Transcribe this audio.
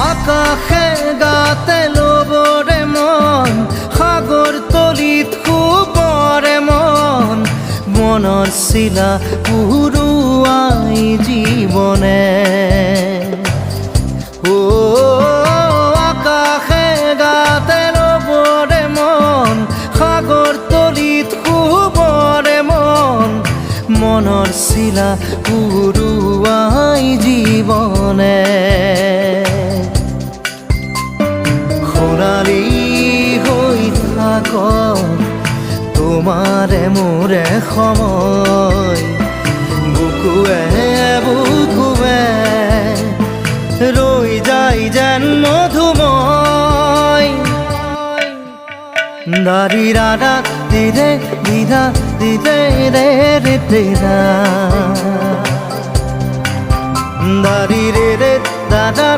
আকাশে গাতে লবৰে মন সাগৰ তলিত শুবৰে মন মনৰ চিলা উৰুৱাই জীৱনে আকাশে গাতে লবৰে মন সাগৰ তলিত শুবৰে মন মনৰ চিলা উৰুৱাই জীৱনে সোণালী হৈ থাকক তোমাৰে মোৰে সময় বুকুৱে বুকুৱে ৰৈ যায় যেন মধুময় দাৰি ৰাধা দিদে দিদা দিদে ৰে ৰে দিদা দাৰি ৰে ৰে দাদা